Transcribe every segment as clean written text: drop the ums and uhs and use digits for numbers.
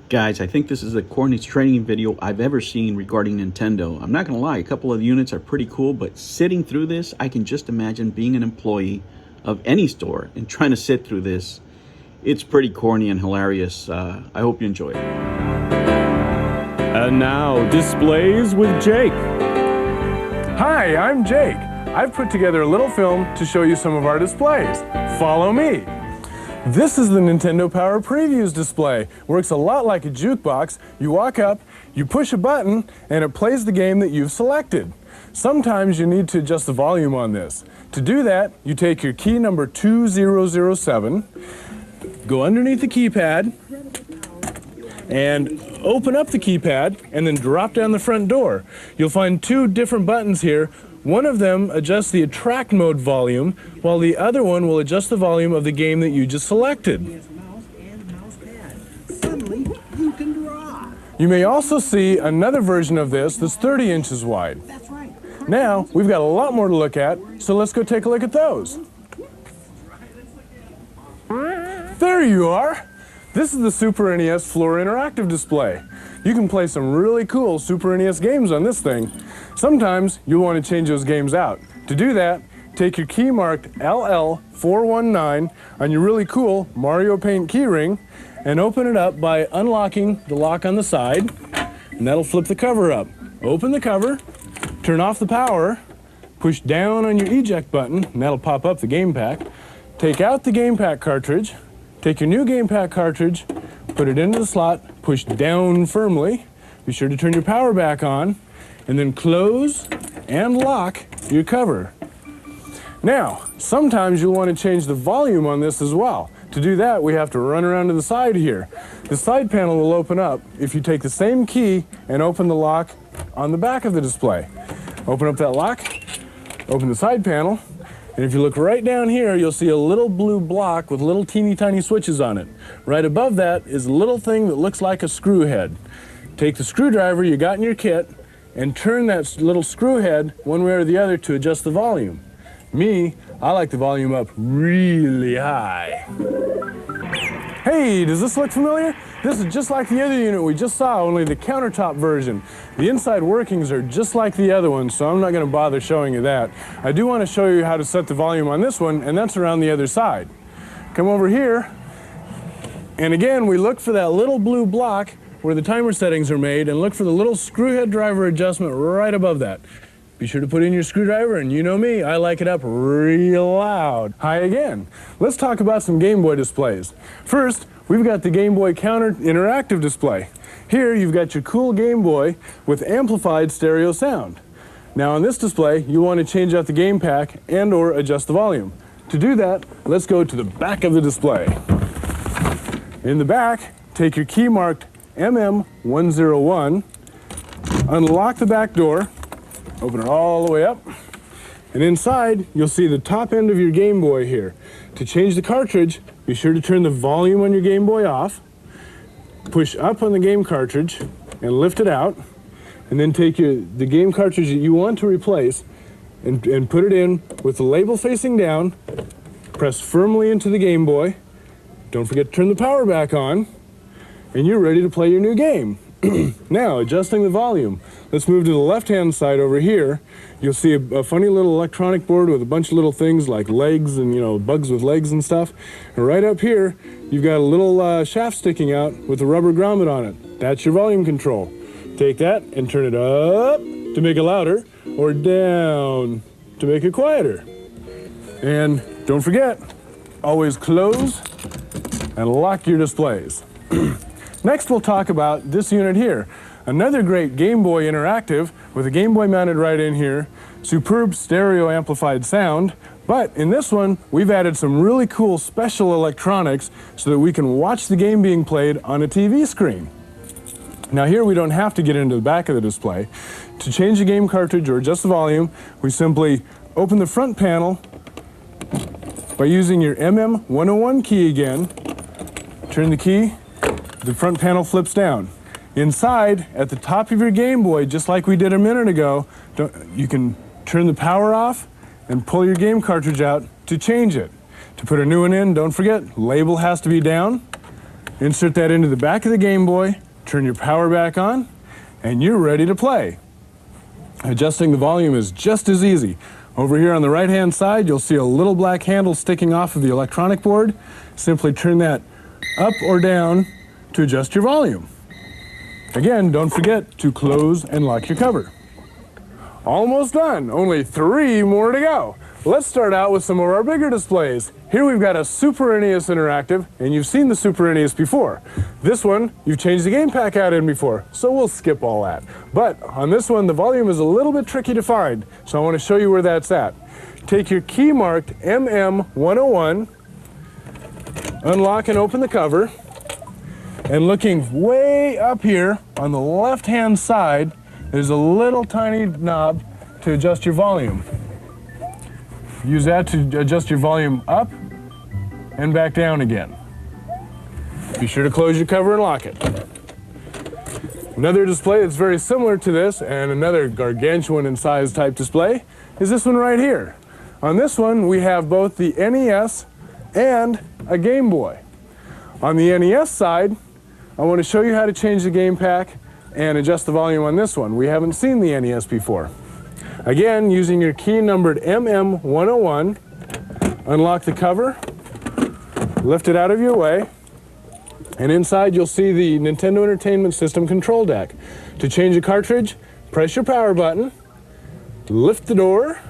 Guys, I think this is the corniest training video I've ever seen regarding Nintendo. I'm not gonna lie, a couple of the units are pretty cool, but sitting through this, I can just imagine being an employee of any store and trying to sit through this. It's pretty corny and hilarious. I hope you enjoy it. And now, displays with Jake. Hi, I'm Jake. I've put together a little film to show you some of our displays. Follow me. This is the Nintendo Power Previews display. Works a lot like a jukebox. You walk up, you push a button, and it plays the game that you've selected. Sometimes you need to adjust the volume on this. To do that, you take your key number 2007, go underneath the keypad, and open up the keypad, and then drop down the front door. You'll find two different buttons here. One of them adjusts the attract mode volume, while the other one will adjust the volume of the game that you just selected. Suddenly, you can draw. You may also see another version of this that's 30 inches wide. That's right. Now, we've got a lot more to look at, so let's go take a look at those. There you are! This is the Super NES Floor Interactive Display. You can play some really cool Super NES games on this thing. Sometimes you'll want to change those games out. To do that, take your key marked LL419 on your really cool Mario Paint keyring and open it up by unlocking the lock on the side, and that'll flip the cover up. Open the cover, turn off the power, push down on your eject button, and that'll pop up the game pack. Take out the game pack cartridge, take your new game pack cartridge, put it into the slot, push down firmly, be sure to turn your power back on, and then close and lock your cover. Now, sometimes you'll want to change the volume on this as well. To do that, we have to run around to the side here. The side panel will open up if you take the same key and open the lock on the back of the display. Open up that lock, open the side panel, and if you look right down here, you'll see a little blue block with little teeny tiny switches on it. Right above that is a little thing that looks like a screw head. Take the screwdriver you got in your kit and turn that little screw head one way or the other to adjust the volume. Me, I like the volume up really high. Hey, does this look familiar? This is just like the other unit we just saw, only the countertop version. The inside workings are just like the other one, so I'm not going to bother showing you that. I do want to show you how to set the volume on this one, and that's around the other side. Come over here, and again, we look for that little blue block where the timer settings are made, and look for the little screw head driver adjustment right above that. Be sure to put in your screwdriver, and you know me, I like it up real loud. Hi again. Let's talk about some Game Boy displays. First, we've got the Game Boy Counter Interactive Display. Here, you've got your cool Game Boy with amplified stereo sound. Now on this display, you want to change out the game pack and or adjust the volume. To do that, let's go to the back of the display. In the back, take your key marked MM101, unlock the back door, open it all the way up, and inside you'll see the top end of your Game Boy here. To change the cartridge, be sure to turn the volume on your Game Boy off, push up on the game cartridge and lift it out, and then take the game cartridge that you want to replace and put it in with the label facing down, press firmly into the Game Boy, don't forget to turn the power back on, and you're ready to play your new game. Now, adjusting the volume. Let's move to the left-hand side over here. You'll see a funny little electronic board with a bunch of little things like legs and, you know, bugs with legs and stuff. And right up here, you've got a little shaft sticking out with a rubber grommet on it. That's your volume control. Take that and turn it up to make it louder, or down to make it quieter. And don't forget, always close and lock your displays. Next, we'll talk about this unit here. Another great Game Boy Interactive with a Game Boy mounted right in here. Superb stereo amplified sound. But in this one, we've added some really cool special electronics so that we can watch the game being played on a TV screen. Now here we don't have to get into the back of the display. To change the game cartridge or adjust the volume, we simply open the front panel by using your MM101 key again. Turn the key. The front panel flips down. Inside, at the top of your Game Boy, just like we did a minute ago, you can turn the power off and pull your game cartridge out to change it. To put a new one in, don't forget, label has to be down. Insert that into the back of the Game Boy, turn your power back on, and you're ready to play. Adjusting the volume is just as easy. Over here on the right-hand side, you'll see a little black handle sticking off of the electronic board. Simply turn that up or down to adjust your volume. Again, don't forget to close and lock your cover. Almost done, only 3 more to go. Let's start out with some of our bigger displays. Here we've got a Super NES Interactive, and you've seen the Super NES before. This one, you've changed the game pack out in before, so we'll skip all that. But on this one, the volume is a little bit tricky to find, so I want to show you where that's at. Take your key marked MM101, unlock and open the cover, and looking way up here on the left-hand side, there's a little tiny knob to adjust your volume. Use that to adjust your volume up and back down again. Be sure to close your cover and lock it. Another display that's very similar to this, and another gargantuan in size type display, is this one right here. On this one, we have both the NES and a Game Boy. On the NES side, I want to show you how to change the game pack and adjust the volume on this one. We haven't seen the NES before. Again, using your key numbered MM101, unlock the cover, lift it out of your way, and inside you'll see the Nintendo Entertainment System control deck. To change a cartridge, press your power button, lift the door,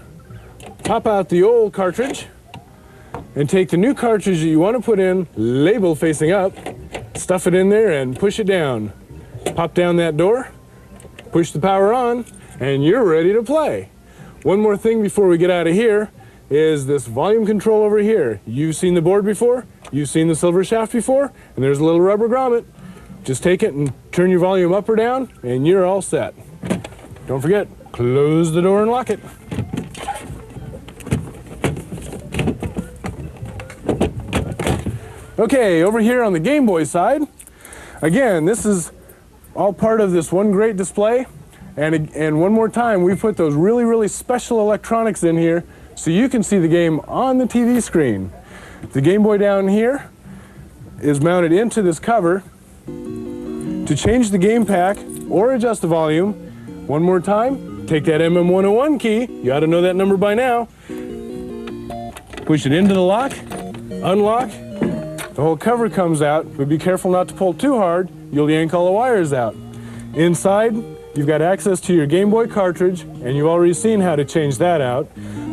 pop out the old cartridge, and take the new cartridge that you want to put in, label facing up, stuff it in there and push it down. Pop down that door, push the power on, and you're ready to play. One more thing before we get out of here is this volume control over here. You've seen the board before, you've seen the silver shaft before, and there's a little rubber grommet. Just take it and turn your volume up or down, and you're all set. Don't forget, close the door and lock it. Okay, over here on the Game Boy side, again, this is all part of this one great display. And one more time, we put those really, really special electronics in here so you can see the game on the TV screen. The Game Boy down here is mounted into this cover. To change the game pack or adjust the volume, one more time, take that MM101 key, you ought to know that number by now, push it into the lock, unlock, the whole cover comes out, but be careful not to pull too hard, you'll yank all the wires out. Inside, you've got access to your Game Boy cartridge, and you've already seen how to change that out.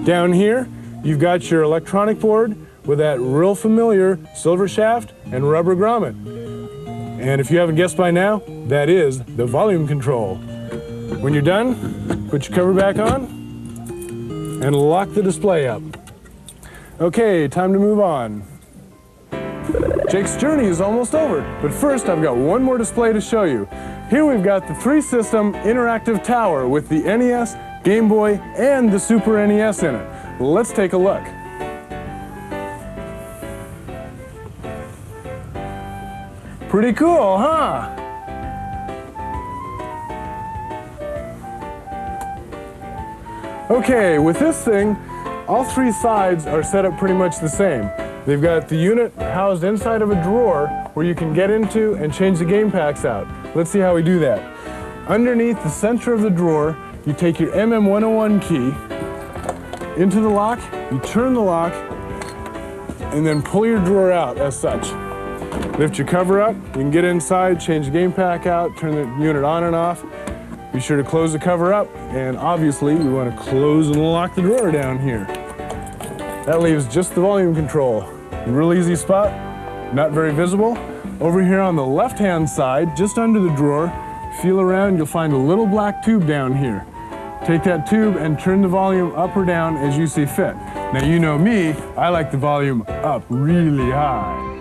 Down here, you've got your electronic board with that real familiar silver shaft and rubber grommet. And if you haven't guessed by now, that is the volume control. When you're done, put your cover back on and lock the display up. Okay, time to move on. Jake's journey is almost over, but first I've got one more display to show you. Here we've got the 3-system interactive tower with the NES, Game Boy, and the Super NES in it. Let's take a look. Pretty cool, huh? Okay, with this thing, all 3 sides are set up pretty much the same. They've got the unit housed inside of a drawer where you can get into and change the game packs out. Let's see how we do that. Underneath the center of the drawer, you take your MM101 key into the lock, you turn the lock, and then pull your drawer out as such. Lift your cover up, you can get inside, change the game pack out, turn the unit on and off. Be sure to close the cover up, and obviously we want to close and lock the drawer down here. That leaves just the volume control. Real easy spot, not very visible. Over here on the left-hand side, just under the drawer, feel around, you'll find a little black tube down here. Take that tube and turn the volume up or down as you see fit. Now you know me, I like the volume up really high.